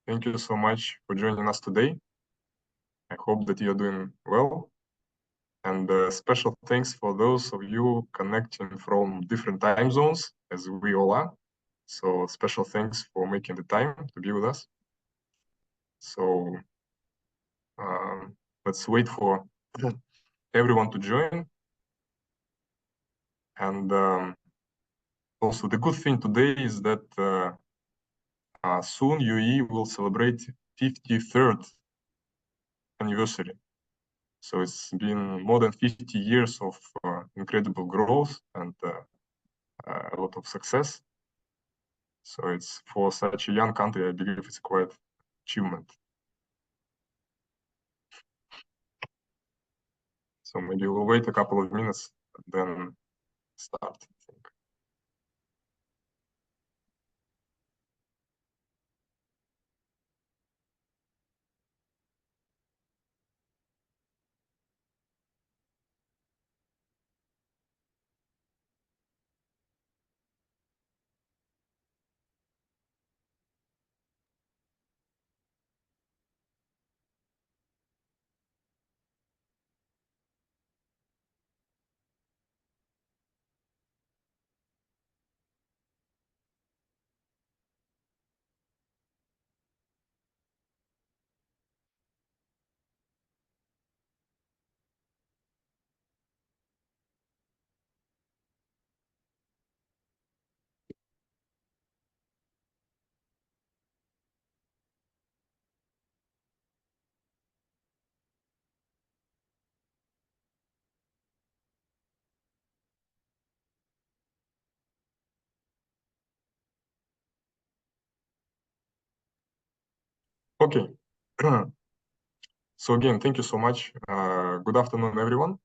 Thank you so much for joining us today. I hope that you're doing well. And special thanks for those of you connecting from different time zones, as we all are. So special thanks for making the time to be with us. So let's wait for everyone to join. And also the good thing today is that soon UAE will celebrate 53rd anniversary. So it's been more than 50 years of incredible growth and a lot of success. So it's for such a young country, I believe it's quite achievement. So maybe we'll wait a couple of minutes and then start, I think. Okay. So again, thank you so much. Good afternoon, everyone,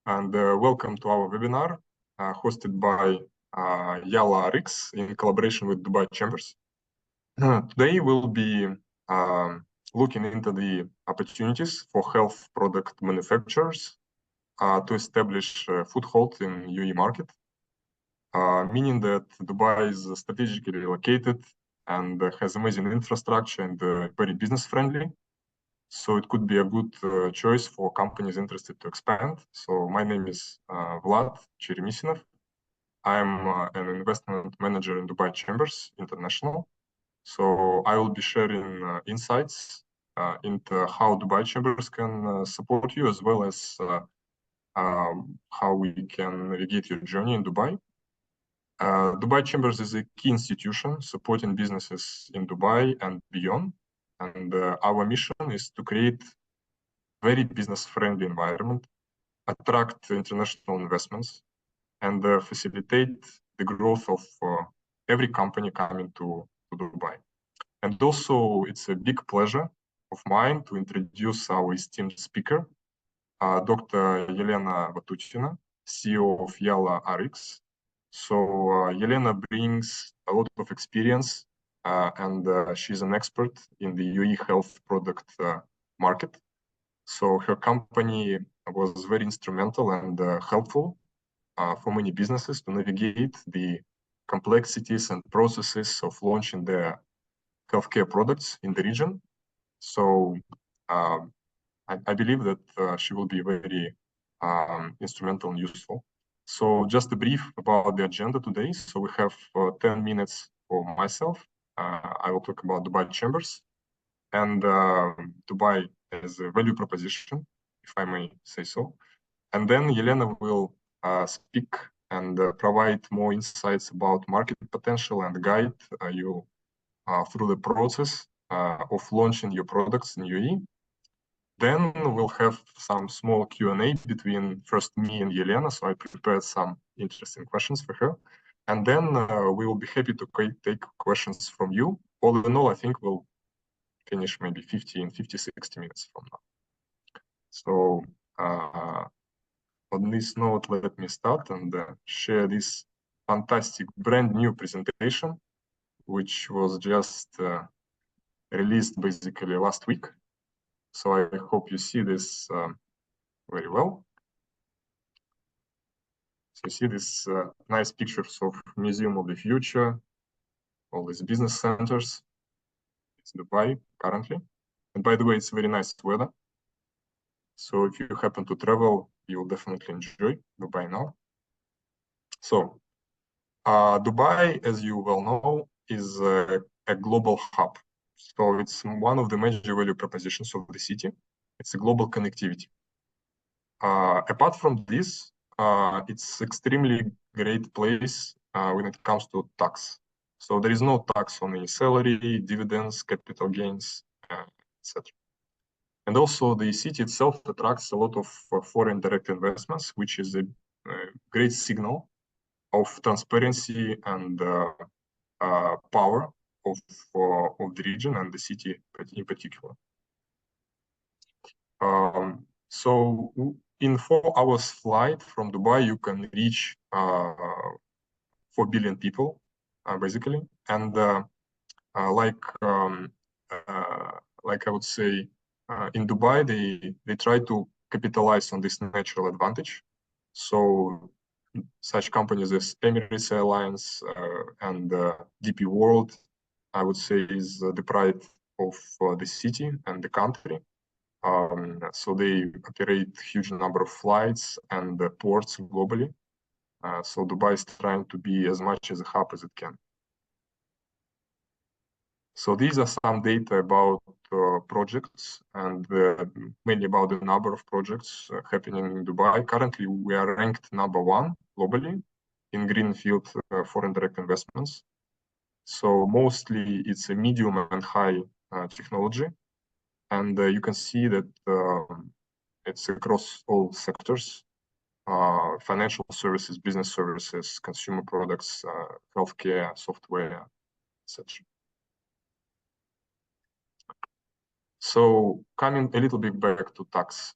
and welcome to our webinar hosted by YallaRx in collaboration with Dubai Chambers. Today we'll be looking into the opportunities for health product manufacturers to establish a foothold in UAE market, meaning that Dubai is strategically located and has amazing infrastructure and very business friendly. So it could be a good choice for companies interested to expand. So my name is Vlad Cheremisinov. I'm an investment manager in Dubai Chambers International. So I will be sharing insights into how Dubai Chambers can support you, as well as how we can navigate your journey in Dubai. Dubai Chambers is a key institution supporting businesses in Dubai and beyond. And our mission is to create very business-friendly environment, attract international investments, and facilitate the growth of every company coming to Dubai. And also, it's a big pleasure of mine to introduce our esteemed speaker, Dr. Elena Vatutina, CEO of YallaRx. So Elena brings a lot of experience and she's an expert in the UAE health product market. So her company was very instrumental and helpful for many businesses to navigate the complexities and processes of launching their healthcare products in the region. So I believe that she will be very instrumental and useful. So just a brief about the agenda today. So we have 10 minutes for myself. I will talk about Dubai Chambers and Dubai as a value proposition, if I may say so. And then Elena will speak and provide more insights about market potential and guide you through the process of launching your products in UAE. Then we'll have some small Q&A between first me and Elena, so I prepared some interesting questions for her. And then we will be happy to take questions from you. All in all, I think we'll finish maybe 50, 60 minutes from now. So on this note, let me start and share this fantastic brand new presentation, which was just released basically last week. So I hope you see this very well. So you see this nice pictures of Museum of the Future, all these business centers. It's Dubai currently. And by the way, it's very nice weather. So if you happen to travel, you'll definitely enjoy Dubai now. So Dubai, as you well know, is a global hub. So it's one of the major value propositions of the city. It's a global connectivity. Apart from this, it's extremely great place when it comes to tax. So there is no tax on any salary, dividends, capital gains, etc. And also the city itself attracts a lot of foreign direct investments, which is a great signal of transparency and power of the region and the city in particular. So in 4 hours flight from Dubai, you can reach 4 billion people, basically. And like I would say, in Dubai, they try to capitalize on this natural advantage. So such companies as Emirates Airlines and DP World, I would say, is the pride of the city and the country. So they operate huge number of flights and ports globally. So Dubai is trying to be as much as a hub as it can. So these are some data about projects and mainly about the number of projects happening in Dubai. Currently, we are ranked #1 globally in greenfield foreign direct investments. So mostly it's a medium and high technology. And you can see that it's across all sectors, financial services, business services, consumer products, healthcare, software, etc. So coming a little bit back to tax.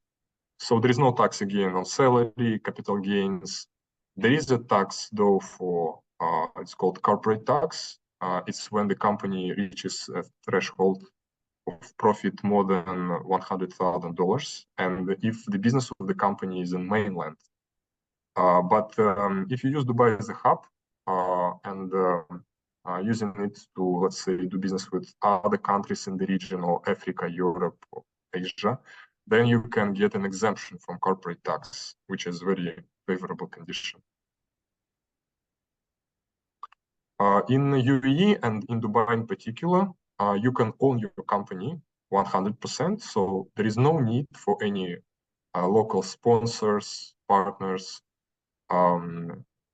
So there is no tax again on salary, capital gains. There is a tax though for, it's called corporate tax. It's when the company reaches a threshold of profit more than $100,000, and if the business of the company is in mainland. But if you use Dubai as a hub and using it to, let's say, do business with other countries in the region, or Africa, Europe, or Asia, then you can get an exemption from corporate tax, which is a very favorable condition. In UAE and in Dubai in particular, you can own your company 100%. So there is no need for any local sponsors, partners.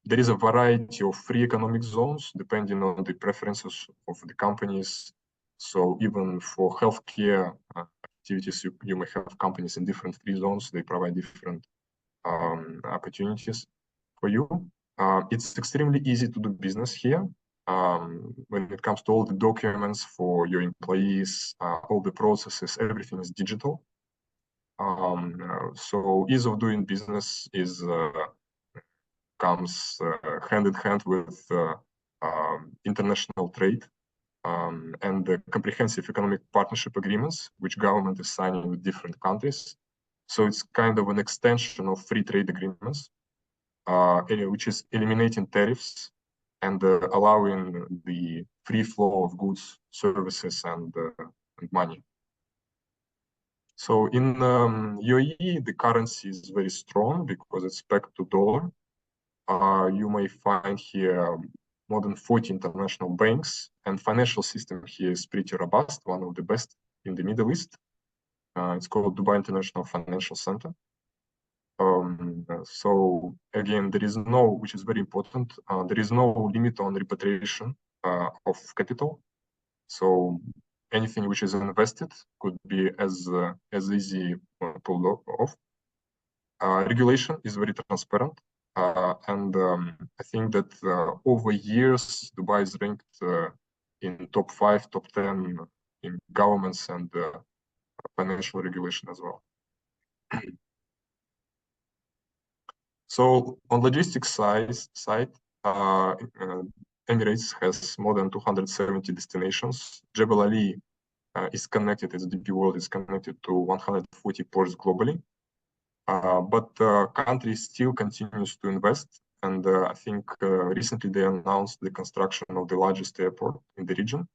There is a variety of free economic zones depending on the preferences of the companies. So even for healthcare activities, you may have companies in different free zones. They provide different opportunities for you. It's extremely easy to do business here. When it comes to all the documents for your employees, all the processes, everything is digital. So ease of doing business is comes hand in hand with international trade and the comprehensive economic partnership agreements, which government is signing with different countries. So it's kind of an extension of free trade agreements, which is eliminating tariffs and allowing the free flow of goods, services, and money. So in UAE, the currency is very strong because it's pegged to dollar. You may find here more than 40 international banks, and financial system here is pretty robust, one of the best in the Middle East. It's called Dubai International Financial Center. So again, there is no, which is very important, there is no limit on repatriation of capital. So anything which is invested could be as easy pulled off. Regulation is very transparent. And I think that over years, Dubai is ranked in top 5, top 10 in governments and financial regulation as well. So on logistics side, Emirates has more than 270 destinations. Jebel Ali is connected, as DP World is connected to 140 ports globally. But the country still continues to invest. And I think recently they announced the construction of the largest airport in the region.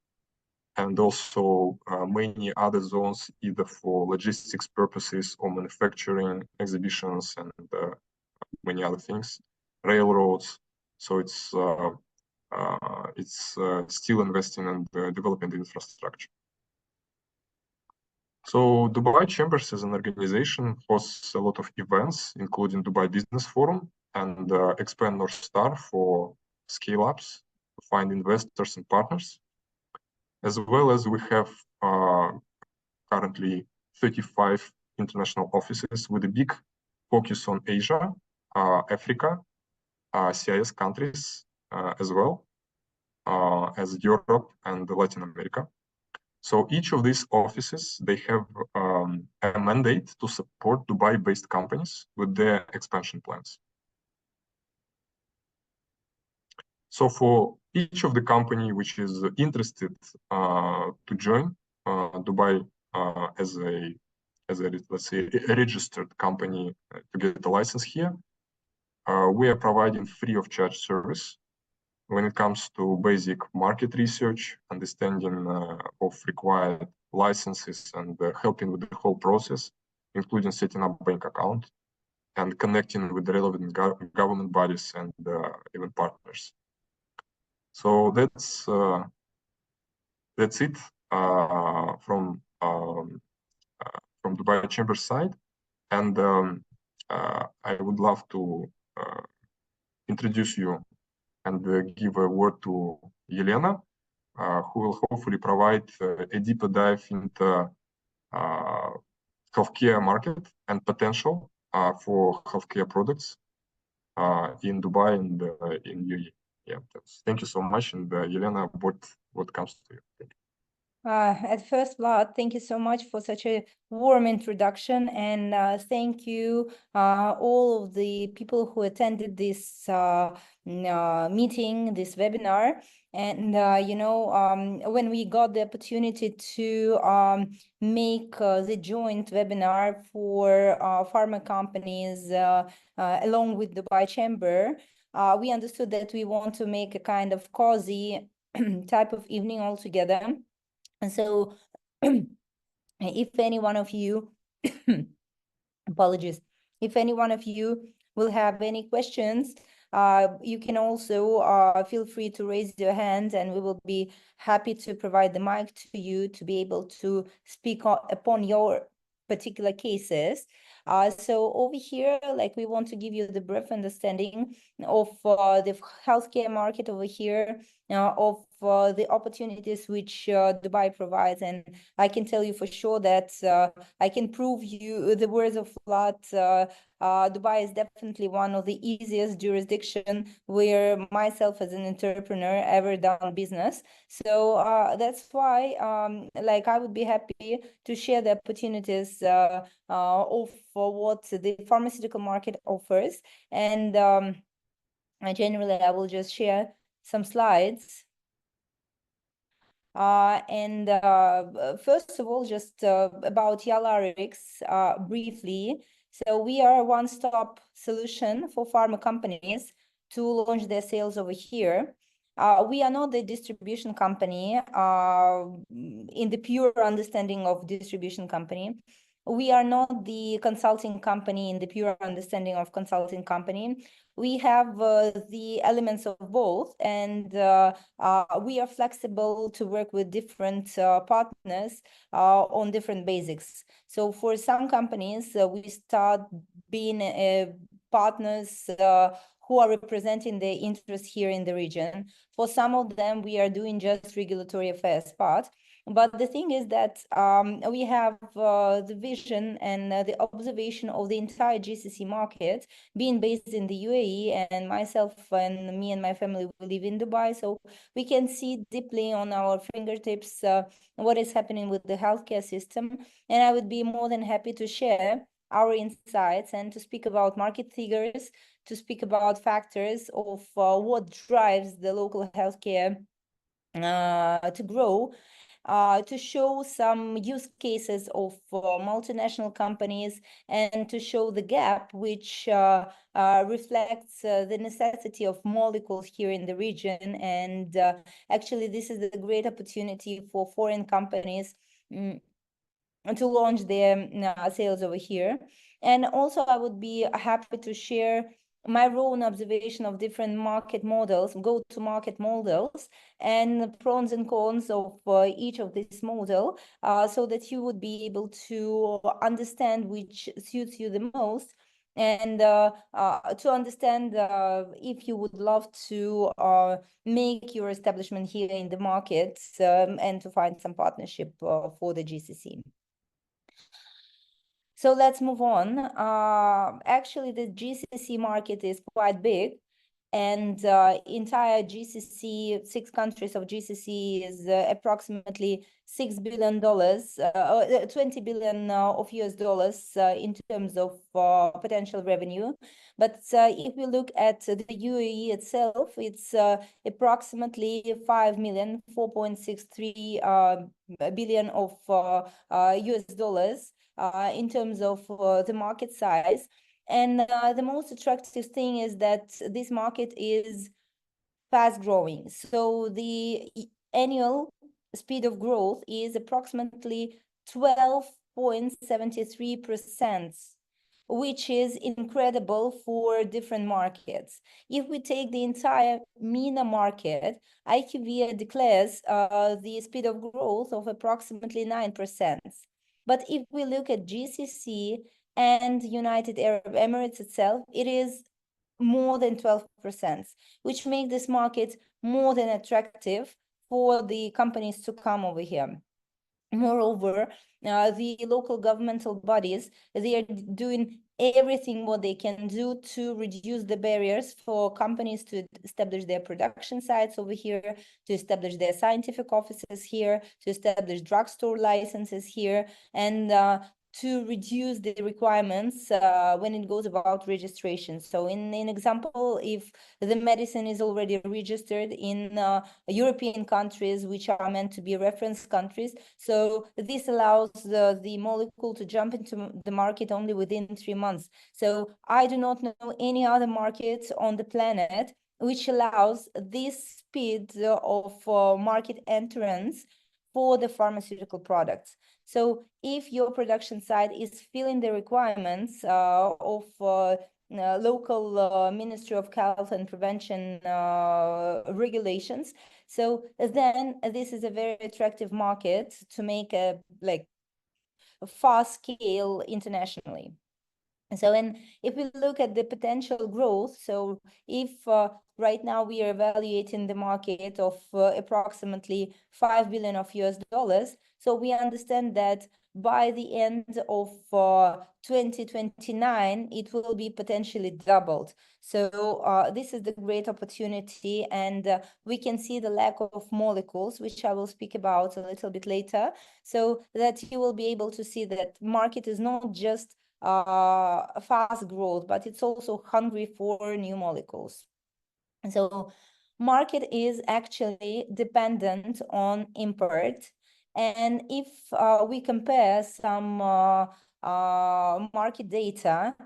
and also many other zones, either for logistics purposes or manufacturing, exhibitions, and many other things, railroads. So it's still investing and developing the infrastructure. So Dubai Chambers as an organization hosts a lot of events, including Dubai Business Forum and Expand North Star for scale-ups to find investors and partners. As well as we have currently 35 international offices with a big focus on Asia, Africa, CIS countries as well as Europe and Latin America. So each of these offices, they have a mandate to support Dubai-based companies with their expansion plans. So for each of the company which is interested to join Dubai as a let's say a registered company to get a license here, we are providing free of charge service when it comes to basic market research, understanding of required licenses, and helping with the whole process, including setting up bank account and connecting with the relevant government bodies and even partners. So that's it from Dubai Chamber side, and I would love to introduce you and give a word to Elena, who will hopefully provide a deeper dive into healthcare market and potential for healthcare products in Dubai and in UAE. Yeah, thank you so much. And Elena, what comes to you? Thank you. At first, Vlad, thank you so much for such a warm introduction, and thank you all of the people who attended this meeting, this webinar. And you know, when we got the opportunity to make the joint webinar for pharma companies along with Dubai Chamber, we understood that we want to make a kind of cozy type of evening all together. And so if any one of you, apologies, if any one of you will have any questions, you can also feel free to raise your hand, and we will be happy to provide the mic to you to be able to speak upon your particular cases. So over here, like, we want to give you the brief understanding of the healthcare market over here, of the opportunities which Dubai provides. And I can tell you for sure that I can prove you the words of Vlad. Dubai is definitely one of the easiest jurisdiction where myself as an entrepreneur ever done business. So that's why like, I would be happy to share the opportunities of what the pharmaceutical market offers. And generally, I will just share some slides. First of all, just about YallaRx briefly. So we are a one-stop solution for pharma companies to launch their sales over here. We are not the distribution company in the pure understanding of distribution company. We are not the consulting company in the pure understanding of consulting company. We have the elements of both, and we are flexible to work with different partners on different basics. So for some companies, we start being partners who are representing their interests here in the region. For some of them, we are doing just regulatory affairs part. But the thing is that we have the vision and the observation of the entire GCC market, being based in the UAE, and myself and me and my family live in Dubai. So we can see deeply on our fingertips what is happening with the healthcare system. And I would be more than happy to share our insights and to speak about market figures, to speak about factors of what drives the local healthcare to grow. to show some use cases of multinational companies and to show the gap which reflects the necessity of molecules here in the region. And actually, this is a great opportunity for foreign companies to launch their sales over here. And also, I would be happy to share my own observation of different market models, go-to-market models, and pros and cons of each of this model, so that you would be able to understand which suits you the most, and to understand if you would love to make your establishment here in the market, and to find some partnership for the GCC. So let's move on. Actually, the GCC market is quite big, and entire GCC, 6 countries of GCC is approximately $6 billion, 20 billion of US dollars in terms of potential revenue. But if we look at the UAE itself, it's approximately 5 million, 4.63 billion of US dollars in terms of the market size. And the most attractive thing is that this market is fast growing. So the annual speed of growth is approximately 12.73%, which is incredible for different markets. If we take the entire MENA market, IQVIA declares the speed of growth of approximately 9%. But if we look at GCC and United Arab Emirates itself, it is more than 12%, which makes this market more than attractive for the companies to come over here. Moreover, the local governmental bodies, they are doing everything what they can do to reduce the barriers for companies to establish their production sites over here, to establish their scientific offices here, to establish drugstore licenses here, and to reduce the requirements when it goes about registration. So in example, if the medicine is already registered in European countries, which are meant to be reference countries, so this allows the molecule to jump into the market only within 3 months. So I do not know any other market on the planet which allows this speed of market entrance for the pharmaceutical products. So if your production site is filling the requirements of local Ministry of Health and Prevention regulations, so then this is a very attractive market to make a fast scale internationally. So, and if we look at the potential growth, so if right now we are evaluating the market of approximately 5 billion of US dollars, so we understand that by the end of 2029, it will be potentially doubled. So this is the great opportunity, and we can see the lack of molecules, which I will speak about a little bit later, so that you will be able to see that market is not just fast growth, but it's also hungry for new molecules. So market is actually dependent on import. And if we compare some market data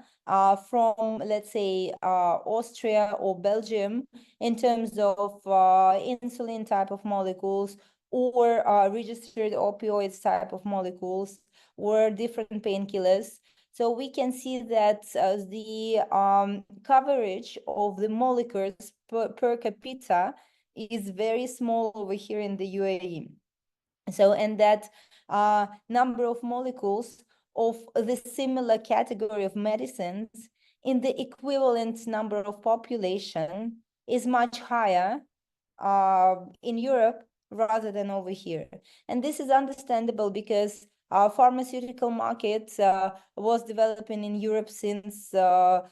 from, let's say, Austria or Belgium in terms of insulin type of molecules, or registered opioids type of molecules, or different painkillers, so we can see that the coverage of the molecules per capita is very small over here in the UAE. So, and that number of molecules of the similar category of medicines in the equivalent number of population is much higher in Europe rather than over here. And this is understandable because our pharmaceutical market was developing in Europe since the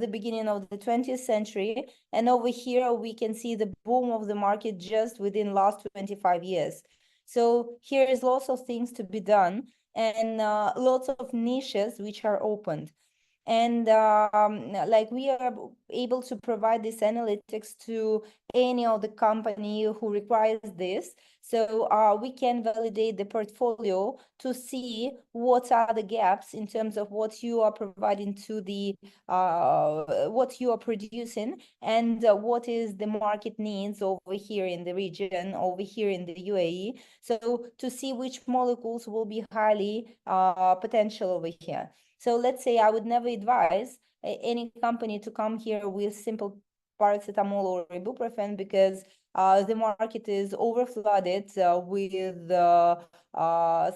beginning of the 20th century. And over here, we can see the boom of the market just within last 25 years. So here is lots of things to be done, and lots of niches which are opened. And like we are able to provide this analytics to any of the company who requires this. So we can validate the portfolio to see what are the gaps in terms of what you are providing to the what you are producing, and what is the market needs over here in the region, over here in the UAE. So to see which molecules will be highly potential over here. So let's say I would never advise any company to come here with simple paracetamol or ibuprofen, because the market is overflooded with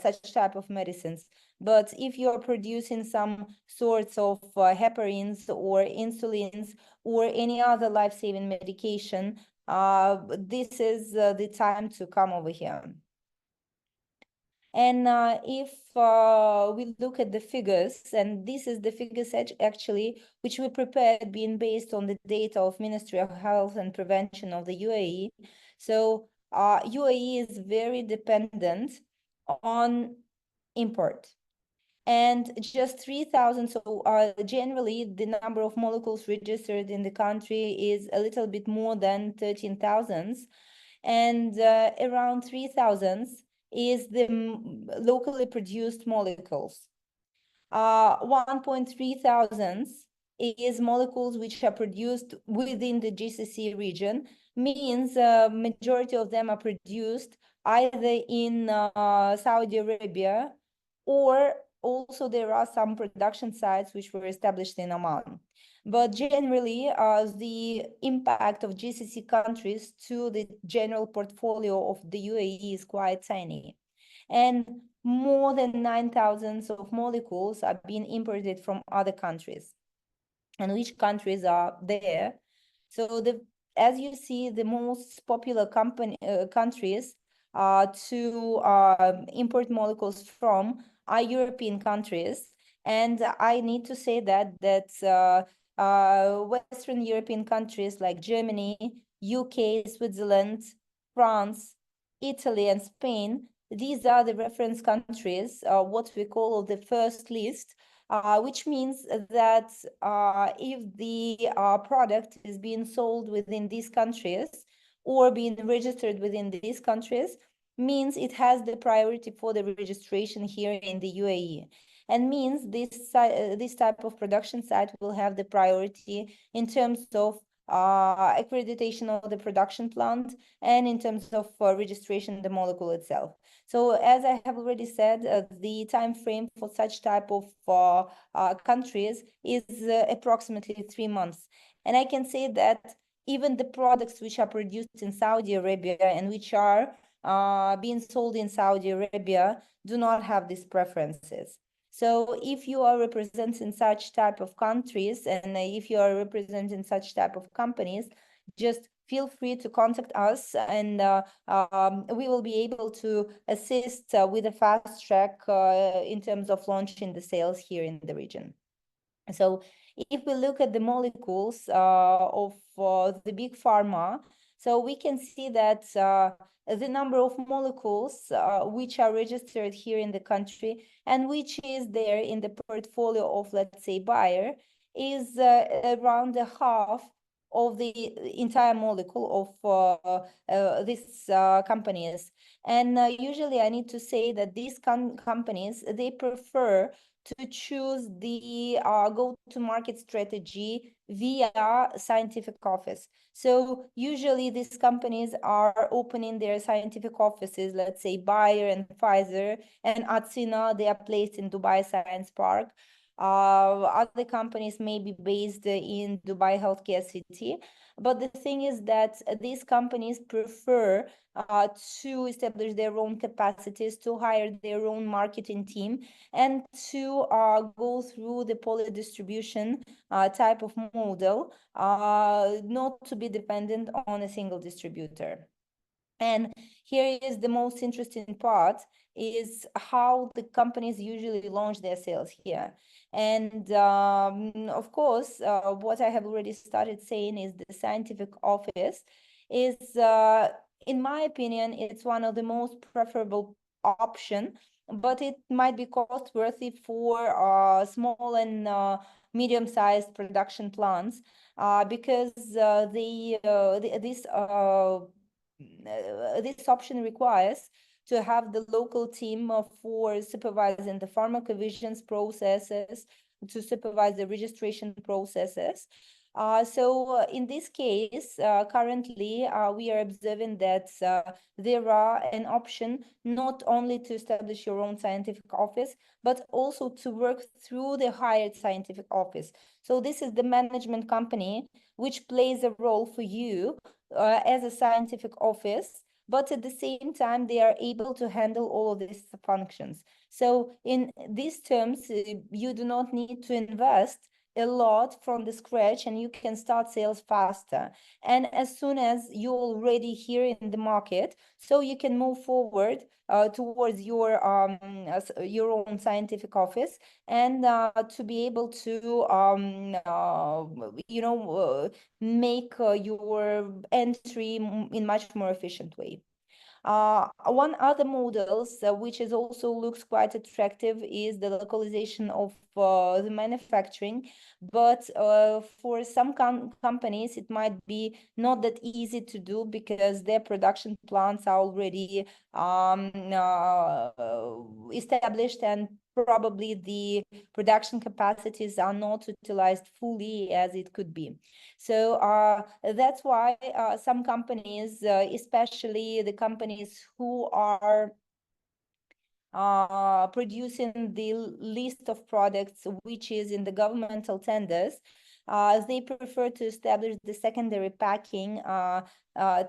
such type of medicines. But if you're producing some sorts of heparins or insulins or any other life-saving medication, this is the time to come over here. And if we look at the figures, and this is the figures actually which we prepared being based on the data of Ministry of Health and Prevention of the UAE. So UAE is very dependent on import. And just 3,000, so generally the number of molecules registered in the country is a little bit more than 13,000. And around 3,000 is the locally produced molecules. 1.3 thousand is molecules which are produced within the GCC region, means majority of them are produced either in Saudi Arabia, or also there are some production sites which were established in Oman. But generally, the impact of GCC countries to the general portfolio of the UAE is quite tiny. And more than 9,000 of molecules are being imported from other countries. And which countries are there? So as you see, the most popular countries to import molecules from are European countries. And I need to say that Western European countries like Germany, UK, Switzerland, France, Italy, and Spain, these are the reference countries, what we call the first list, which means that if the product is being sold within these countries or being registered within these countries, means it has the priority for the registration here in the UAE. And means this type of production site will have the priority in terms of accreditation of the production plant and in terms of registration of the molecule itself. So as I have already said, the time frame for such type of countries is approximately 3 months. And I can say that even the products which are produced in Saudi Arabia and which are being sold in Saudi Arabia do not have these preferences. So if you are representing such type of countries, and if you are representing such type of companies, just feel free to contact us, and we will be able to assist with a fast track in terms of launching the sales here in the region. So if we look at the molecules of the big pharma, so we can see that the number of molecules which are registered here in the country and which is there in the portfolio of, let's say, Bayer, is around a half of the entire molecule of these companies. And usually I need to say that these companies, they prefer to choose the go-to-market strategy via scientific office. So usually these companies are opening their scientific offices, let's say Bayer and Pfizer and Atsina, they are placed in Dubai Science Park. Other companies may be based in Dubai Healthcare City. But the thing is that these companies prefer to establish their own capacities, to hire their own marketing team, and to go through the poly distribution type of model, not to be dependent on a single distributor. And here is the most interesting part, is how the companies usually launch their sales here. And of course, what I have already started saying is the scientific office is, in my opinion, it's one of the most preferable option, but it might be cost worthy for small and medium-sized production plants, because this option requires to have the local team for supervising the pharmacovigilance processes, to supervise the registration processes. So in this case, currently we are observing that there are an option not only to establish your own scientific office, but also to work through the hired scientific office. So this is the management company which plays a role for you as a scientific office, but at the same time, they are able to handle all of these functions. So in these terms, you do not need to invest a lot from the scratch, and you can start sales faster. And as soon as you're already here in the market, so you can move forward towards your own scientific office, and to be able to make your entry in much more efficient way. One other models which is also looks quite attractive is the localization of the manufacturing, but for some companies it might be not that easy to do because their production plants are already established, and probably the production capacities are not utilized fully as it could be. So that's why some companies, especially the companies who are producing the list of products which is in the governmental tenders, they prefer to establish the secondary packing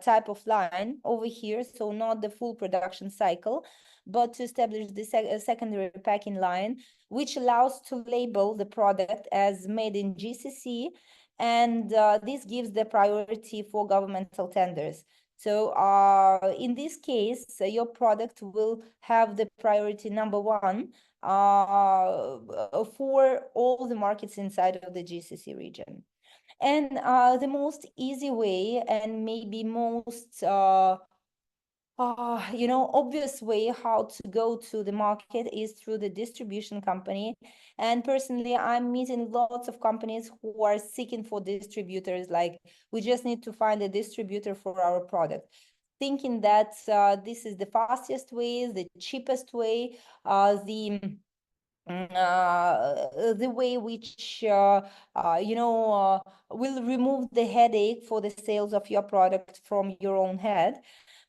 type of line over here, so not the full production cycle, but to establish the secondary packing line, which allows to label the product as made in GCC, and this gives the priority for governmental tenders. So in this case, your product will have the priority number one for all the markets inside of the GCC region. And the most easy way and maybe most obvious way how to go to the market is through the distribution company. And personally, I'm meeting lots of companies who are seeking for distributors. Like, we just need to find a distributor for our product, thinking that this is the fastest way, the cheapest way, the way which will remove the headache for the sales of your product from your own head.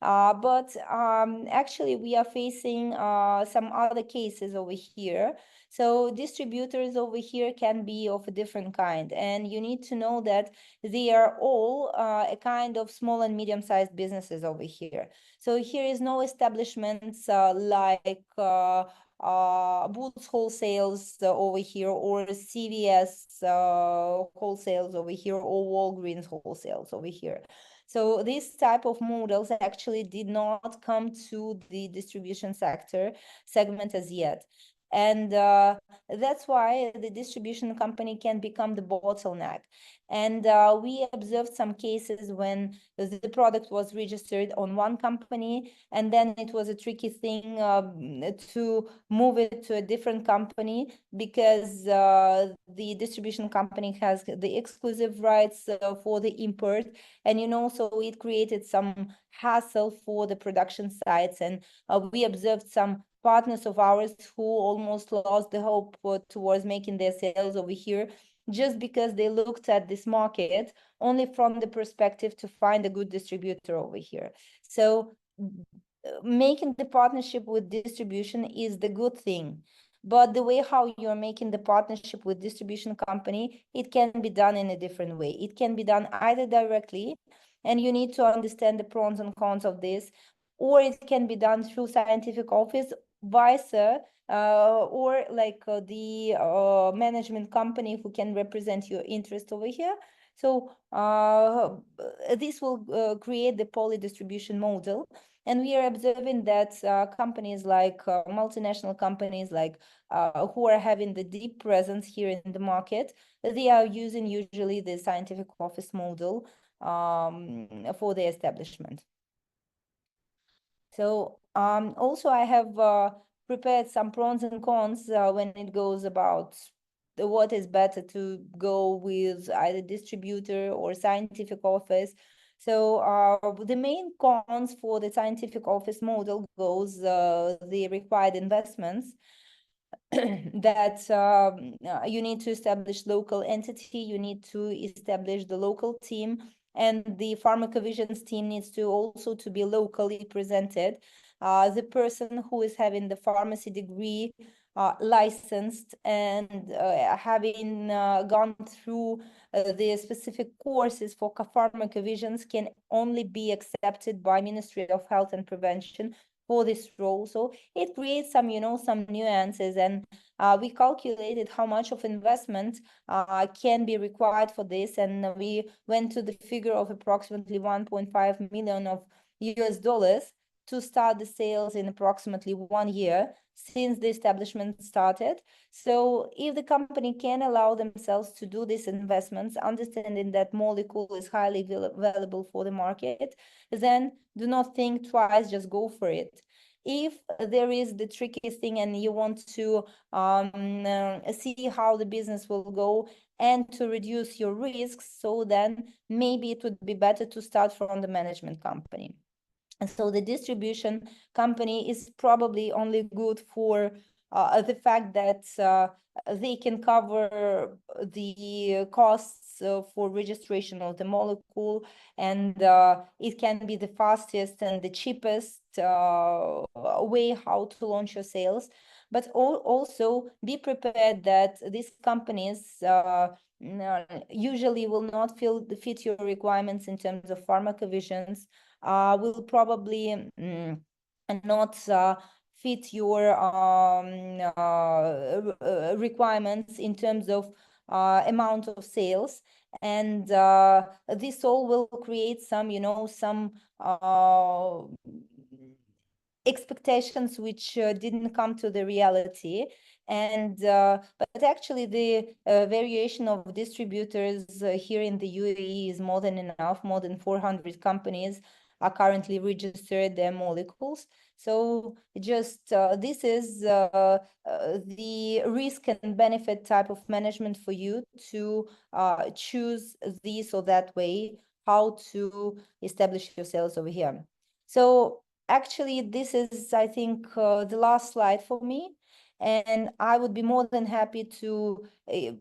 But actually, we are facing some other cases over here. So distributors over here can be of a different kind, and you need to know that they are all a kind of small and medium-sized businesses over here. So here is no establishments like Boots wholesales over here, or CVS wholesales over here, or Walgreens wholesales over here. So this type of models actually did not come to the distribution segment as yet. And that's why the distribution company can become the bottleneck. And we observed some cases when the product was registered on one company, and then it was a tricky thing to move it to a different company, because the distribution company has the exclusive rights for the import. And so it created some hassle for the production sites. And we observed some partners of ours who almost lost the hope towards making their sales over here, just because they looked at this market only from the perspective to find a good distributor over here. So making the partnership with distribution is the good thing. But the way how you're making the partnership with distribution company, it can be done in a different way. It can be done either directly, and you need to understand the pros and cons of this, or it can be done through scientific office, vice or like the management company who can represent your interest over here. So this will create the poly distribution model. And we are observing that companies like multinational companies like who are having the deep presence here in the market, they are using usually the scientific office model for the establishment. So also I have prepared some pros and cons when it goes about what is better to go with either distributor or scientific office. So the main cons for the scientific office model goes the required investments that you need to establish local entity, you need to establish the local team, and the pharmacovigilance team needs to also to be locally presented. The person who is having the pharmacy degree, licensed, and having gone through the specific courses for pharmacovigilance can only be accepted by Ministry of Health and Prevention for this role. So it creates some, some nuances, and we calculated how much of investment can be required for this, and we went to the figure of approximately 1.5 million of US dollars to start the sales in approximately 1 year since the establishment started. So if the company can allow themselves to do these investments, understanding that molecule is highly valuable for the market, then do not think twice, just go for it. If there is the tricky thing and you want to see how the business will go and to reduce your risks, so then maybe it would be better to start from the management company. And so the distribution company is probably only good for the fact that they can cover the costs for registration of the molecule, and it can be the fastest and the cheapest way how to launch your sales. But also be prepared that these companies usually will not fit your requirements in terms of pharmacovigilance, will probably not fit your requirements in terms of amount of sales, and this all will create some, some expectations which didn't come to the reality. And but actually the variation of distributors here in the UAE is more than enough. More than 400 companies are currently registered their molecules. So just this is the risk and benefit type of management for you to choose this or that way, how to establish yourselves over here. So actually, this is, I think, the last slide for me. And I would be more than happy to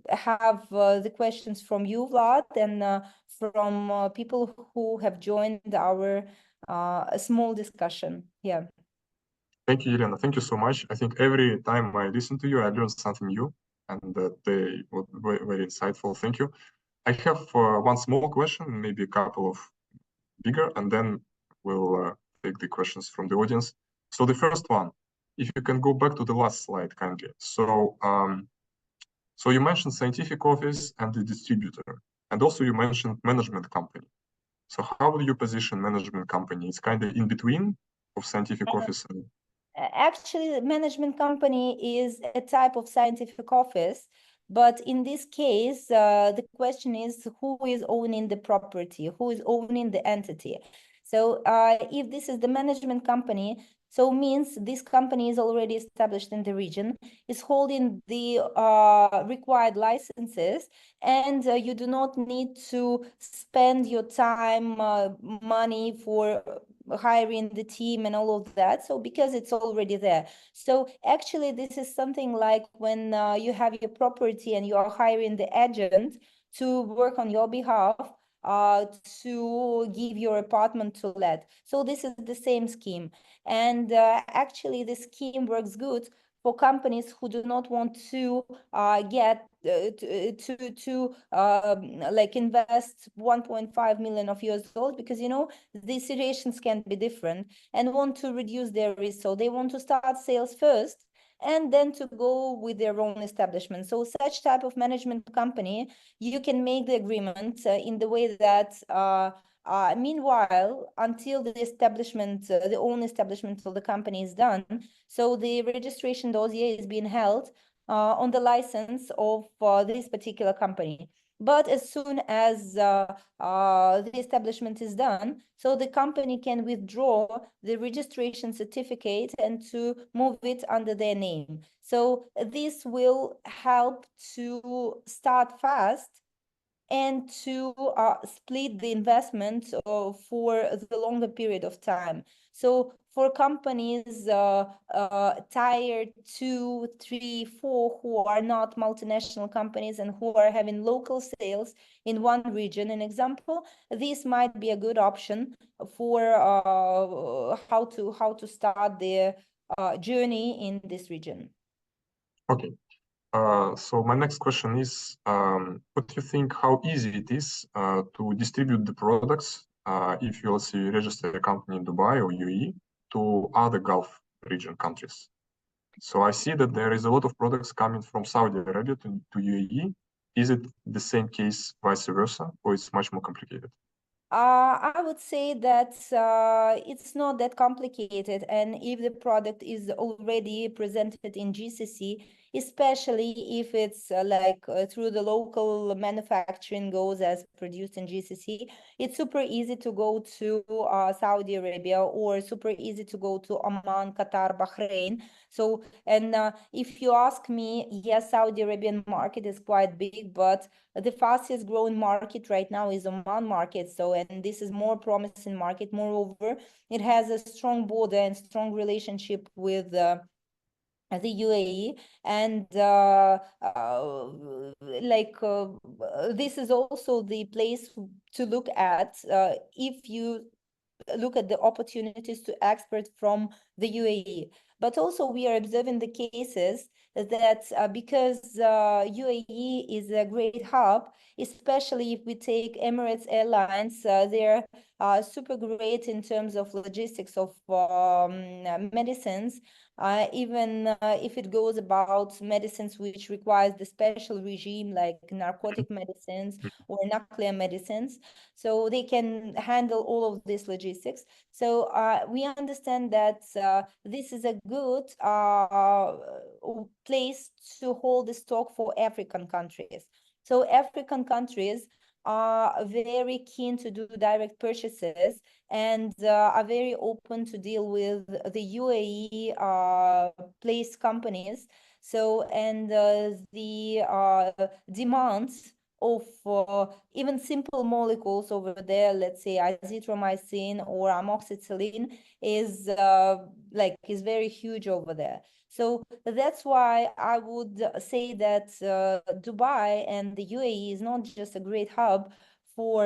have the questions from you, Vlad, and from people who have joined our small discussion here. Thank you, Elena. Thank you so much. I think every time I listen to you, I learn something new, and they were very insightful. Thank you. I have one small question, maybe a couple of bigger, and then we'll take the questions from the audience. So the first one, if you can go back to the last slide kindly. So so you mentioned scientific office and the distributor, and also you mentioned management company. So how would you position management company? It's kind of in between of scientific office and... Actually, the management company is a type of scientific office, but in this case, the question is who is owning the property, who is owning the entity. So if this is the management company, so means this company is already established in the region, is holding the required licenses, and you do not need to spend your time, money for hiring the team and all of that. So because it's already there. So actually, this is something like when you have your property and you are hiring the agent to work on your behalf, to give your apartment to let. So this is the same scheme. And actually, the scheme works good for companies who do not want to get like invest 1.5 million of US dollars, because the situations can be different, and want to reduce their risk. So they want to start sales first and then to go with their own establishment. So such type of management company, you can make the agreement in the way that meanwhile, until the establishment, the own establishment of the company is done, so the registration dossier is being held on the license of this particular company. But as soon as the establishment is done, so the company can withdraw the registration certificate and to move it under their name. So this will help to start fast and to split the investment for the longer period of time. So for companies tier 2, 3, 4 who are not multinational companies and who are having local sales in one region, an example, this might be a good option for how to start their journey in this region. Okay. So my next question is, what do you think, how easy it is to distribute the products if you, let's say, register a company in Dubai or UAE to other Gulf region countries? So I see that there is a lot of products coming from Saudi Arabia to UAE. Is it the same case vice versa, or it's much more complicated? I would say that it's not that complicated, and if the product is already presented in GCC, especially if it's through the local manufacturing goes as produced in GCC, it's super easy to go to Saudi Arabia or super easy to go to Oman, Qatar, Bahrain. So, and if you ask me, yes, Saudi Arabian market is quite big, but the fastest growing market right now is Oman market. So, and this is more promising market. Moreover, it has a strong border and strong relationship with the UAE, and this is also the place to look at if you look at the opportunities to export from the UAE. But also we are observing the cases that because UAE is a great hub, especially if we take Emirates Airlines, they're super great in terms of logistics of medicines. Even if it goes about medicines which requires the special regime like narcotic medicines or nuclear medicines, so they can handle all of this logistics. So we understand that this is a good place to hold the stock for African countries. So African countries are very keen to do direct purchases and are very open to deal with the UAE placed companies. So, and the demands of even simple molecules over there, let's say azithromycin or amoxicillin, is is very huge over there. So that's why I would say that Dubai and the UAE is not just a great hub for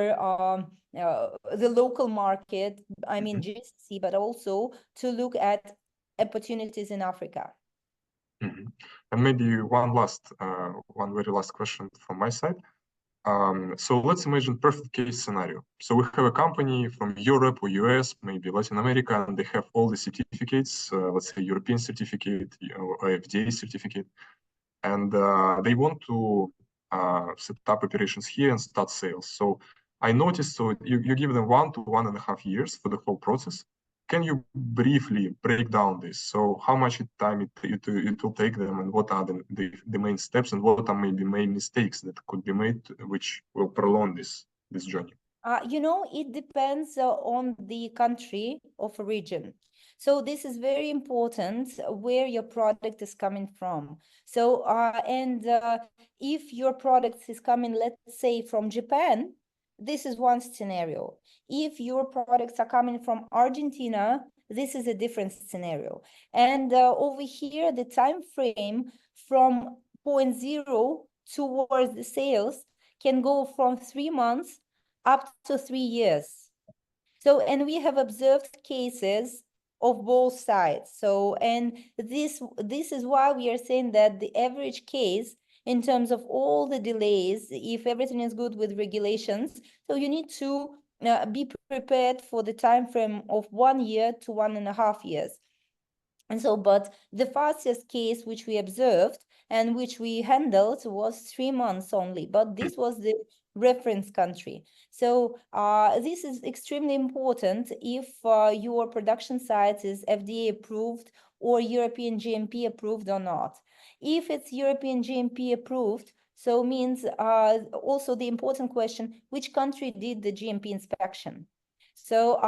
the local market, I mean GCC, but also to look at opportunities in Africa. And maybe one very last question from my side. So let's imagine perfect case scenario. So we have a company from Europe or US, maybe Latin America, and they have all the certificates, let's say European certificate or FDA certificate, and they want to set up operations here and start sales. So I noticed, so you give them 1 to 1.5 years for the whole process. Can you briefly break down this? So how much time it will take them, and what are the main steps, and what are maybe main mistakes that could be made, which will prolong this journey? It depends on the country of origin. So this is very important where your product is coming from. So, if your product is coming, let's say, from Japan, this is one scenario. If your products are coming from Argentina, this is a different scenario. And over here, the time frame from point zero towards the sales can go from 3 months up to 3 years. So, and we have observed cases of both sides. So, and this is why we are saying that the average case in terms of all the delays, if everything is good with regulations, so you need to be prepared for the time frame of 1 year to 1.5 years. And so, but the fastest case which we observed and which we handled was 3 months only, but this was the reference country. So this is extremely important if your production site is FDA approved or European GMP approved or not. If it's European GMP approved, So means also the important question, which country did the GMP inspection? So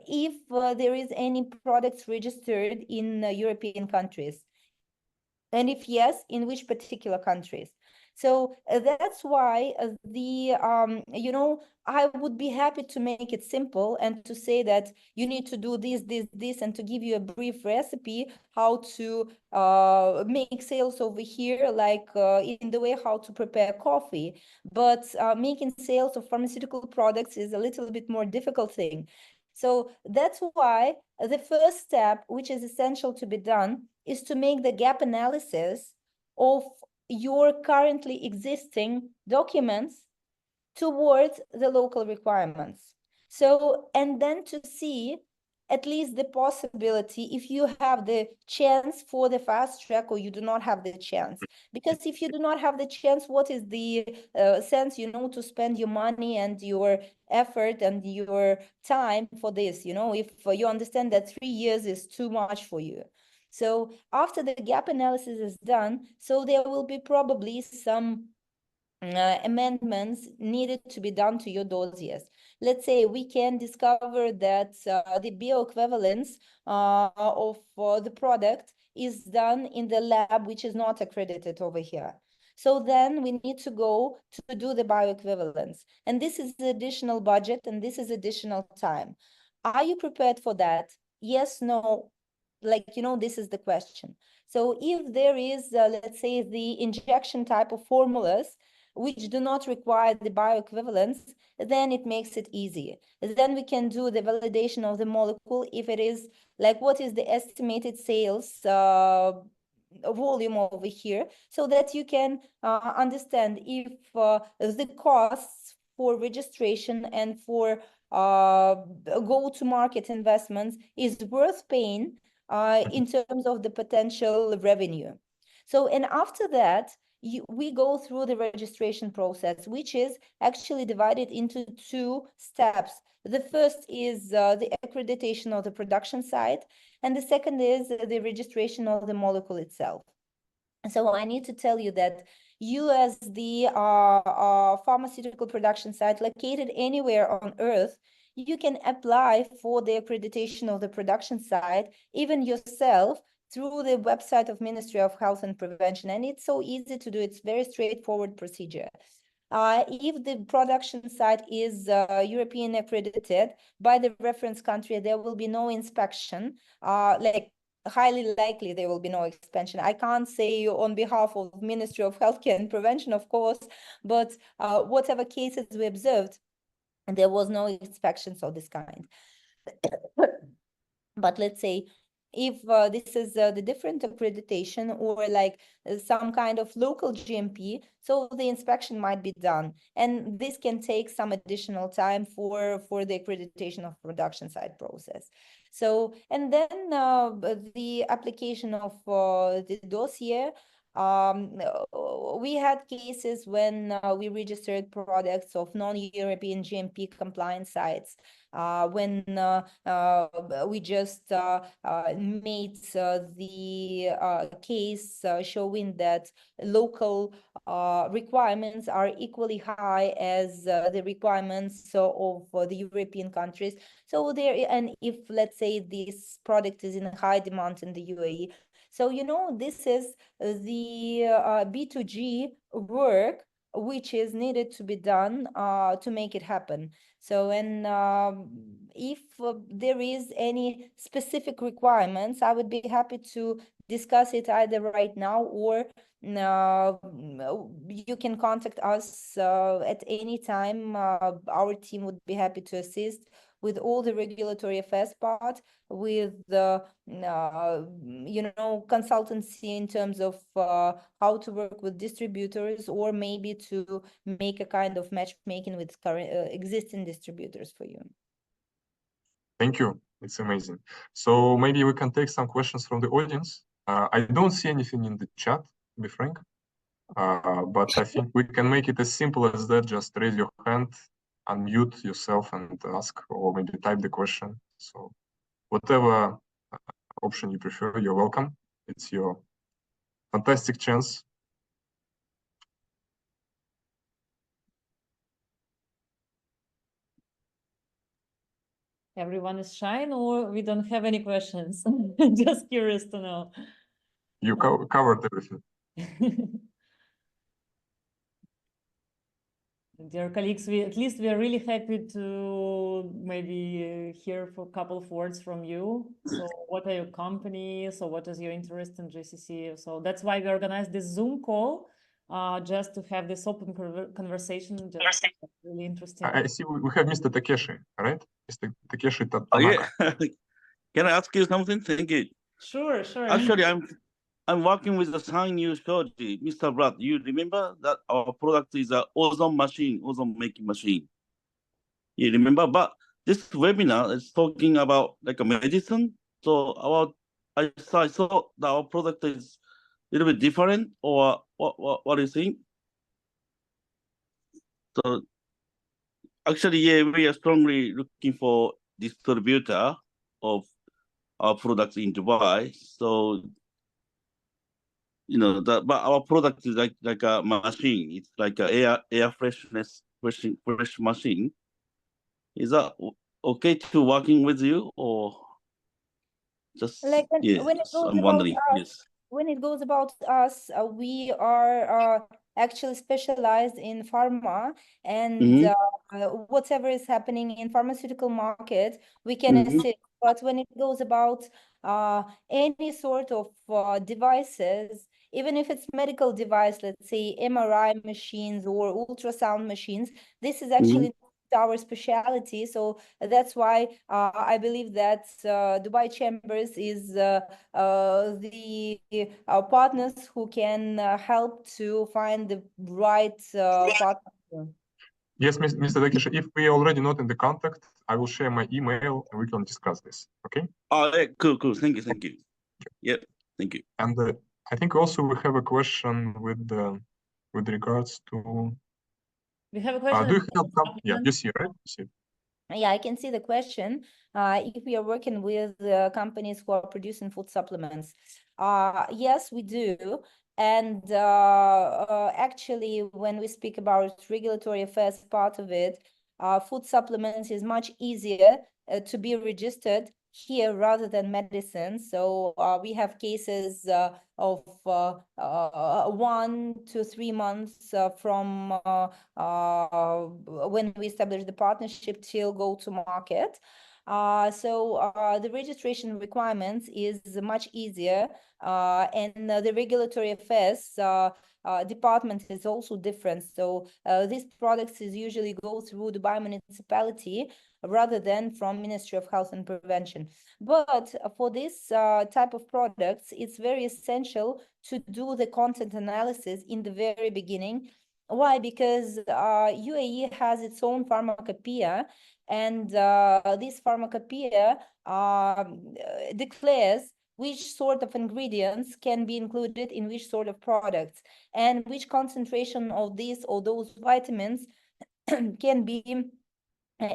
if there is any products registered in European countries, and if yes, in which particular countries? So that's why I would be happy to make it simple and to say that you need to do this, and to give you a brief recipe how to make sales over here, like in the way how to prepare coffee. But making sales of pharmaceutical products is a little bit more difficult thing. So that's why the first step, which is essential to be done, is to make the gap analysis of your currently existing documents towards the local requirements. So, and then to see at least the possibility if you have the chance for the fast track or you do not have the chance. Because if you do not have the chance, what is the sense, to spend your money and your effort and your time for this, if you understand that 3 years is too much for you. So after the gap analysis is done, so there will be probably some amendments needed to be done to your dossiers. Let's say we can discover that the bioequivalence of the product is done in the lab which is not accredited over here. So then we need to go to do the bioequivalence. And this is the additional budget and this is additional time. Are you prepared for that? Yes, no. This is the question. So if there is, let's say, the injection type of formulas, which do not require the bioequivalence, then it makes it easy. Then we can do the validation of the molecule if it is like what is the estimated sales volume over here, so that you can understand if the costs for registration and for go-to-market investments is worth paying in terms of the potential revenue. So, and after that, we go through the registration process, which is actually divided into 2 steps. The first is the accreditation of the production site, and the second is the registration of the molecule itself. So I need to tell you that you, as the pharmaceutical production site located anywhere on Earth, you can apply for the accreditation of the production site, even yourself, through the website of Ministry of Health and Prevention. And it's so easy to do. It's very straightforward procedure. If the production site is European accredited by the reference country, there will be no inspection. Highly likely there will be no expansion. I can't say on behalf of Ministry of Healthcare and Prevention, of course, but whatever cases we observed, there was no inspections of this kind. But let's say if this is the different accreditation or like some kind of local GMP, so the inspection might be done. And this can take some additional time for the accreditation of production site process. So, and then the application of the dossier, we had cases when we registered products of non-European GMP compliant sites, when we just made the case showing that local requirements are equally high as the requirements of the European countries. So there, and if let's say this product is in high demand in the UAE, so this is the B2G work which is needed to be done to make it happen. So, and if there is any specific requirements, I would be happy to discuss it either right now or you can contact us at any time. Our team would be happy to assist with all the regulatory affairs part, with the consultancy in terms of how to work with distributors, or maybe to make a kind of matchmaking with current existing distributors for you. Thank you. It's amazing. So maybe we can take some questions from the audience. I don't see anything in the chat, to be frank, but I think we can make it as simple as that. Just raise your hand, unmute yourself and ask, or maybe type the question. So whatever option you prefer, you're welcome. It's your fantastic chance. everyone is shy, or we don't have any questions? Just curious to know. You covered everything. Dear colleagues, at least we are really happy to maybe hear for a couple of words from you. So what are your companies? So what is your interest in GCC? So that's why we organized this Zoom call, just to have this open conversation. Just really interesting. I see we have Mr. Takeshi, right? Mr. Takeshi Tanaka. Oh, yeah. Can I ask you something? Thank you. Sure, sure. Actually, I'm working with the Sang Yu Shoji, Mr. Brad. You remember that our product is an ozone machine, ozone making machine. You remember? But this webinar is talking about like a medicine. So I thought that our product is a little bit different, or what do you think? So actually, yeah, we are strongly looking for distributor of our products in Dubai. So but our product is like a machine. It's like a air fresh machine. Is that okay to working with you, or just Like yes? when it goes I'm about wondering. us, Yes. when it goes about us, we are actually specialized in pharma, and whatever is happening in pharmaceutical market, we can assist. But when it goes about any sort of devices, even if it's medical device, let's say MRI machines or ultrasound machines, this is actually our specialty. So that's why I believe that Dubai Chambers is the partners who can help to find the right partner. Yes, Mr. Takeshi, if we already not in the contact, I will share my email and we can discuss this. Okay? Oh, yeah, cool. Thank you. Yep, thank you. And I think also we have a question with regards to. We have a question. Do you have some? Yeah, you see, right? You see. Yeah, I can see the question. If we are working with companies who are producing food supplements, yes, we do. And actually, when we speak about regulatory affairs part of it, food supplements is much easier to be registered here rather than medicine. So we have cases of 1 to 3 months from when we establish the partnership till go to market. So the registration requirements is much easier, and the regulatory affairs department is also different. So these products is usually go through Dubai municipality rather than from Ministry of Health and Prevention. But for this type of products, it's very essential to do the content analysis in the very beginning. Why? Because UAE has its own pharmacopoeia, and this pharmacopoeia declares which sort of ingredients can be included in which sort of products, and which concentration of these or those vitamins can be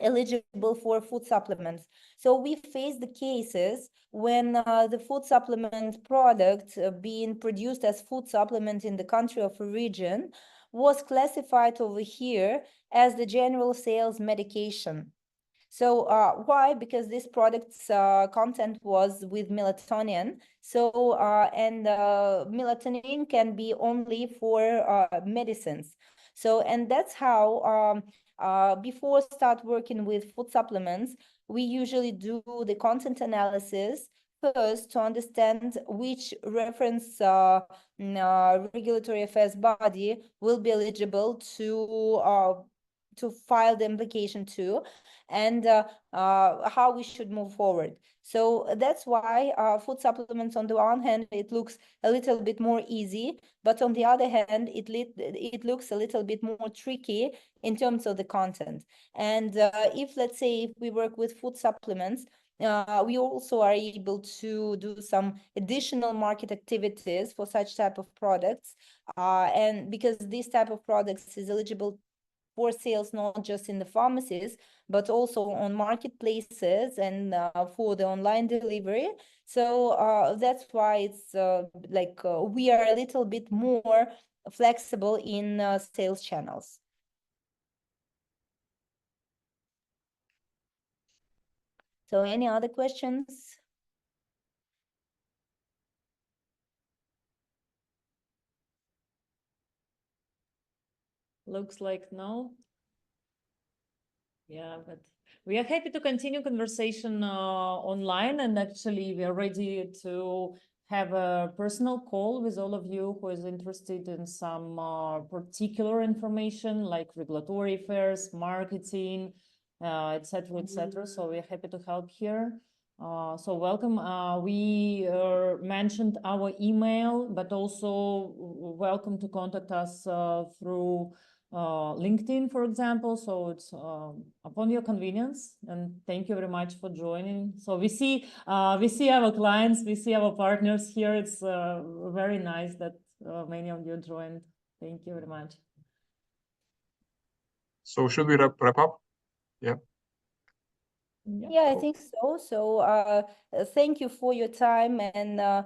eligible for food supplements. So we face the cases when the food supplement product being produced as food supplement in the country of origin was classified over here as the general sales medication. So why? Because this product's content was with melatonin. So and melatonin can be only for medicines. So, and that's how before start working with food supplements, we usually do the content analysis first to understand which reference regulatory affairs body will be eligible to file the application to, and how we should move forward. So that's why food supplements, on the one hand, it looks a little bit more easy, but on the other hand, it looks a little bit more tricky in terms of the content. And if, let's say, if we work with food supplements, we also are able to do some additional market activities for such type of products. And because this type of products is eligible for sales, not just in the pharmacies, but also on marketplaces and for the online delivery. So that's why it's we are a little bit more flexible in sales channels. So any other questions? Looks like no. Yeah, but we are happy to continue conversation online, and actually we are ready to have a personal call with all of you who is interested in some particular information like regulatory affairs, marketing, etc., etc. So we're happy to help here. So welcome. We mentioned our email, but also welcome to contact us through LinkedIn, for example. So it's upon your convenience. And thank you very much for joining. So we see our clients, we see our partners here. It's very nice that many of you joined. Thank you very much. So should we wrap up? Yeah. Yeah, I think so. So thank you for your time, and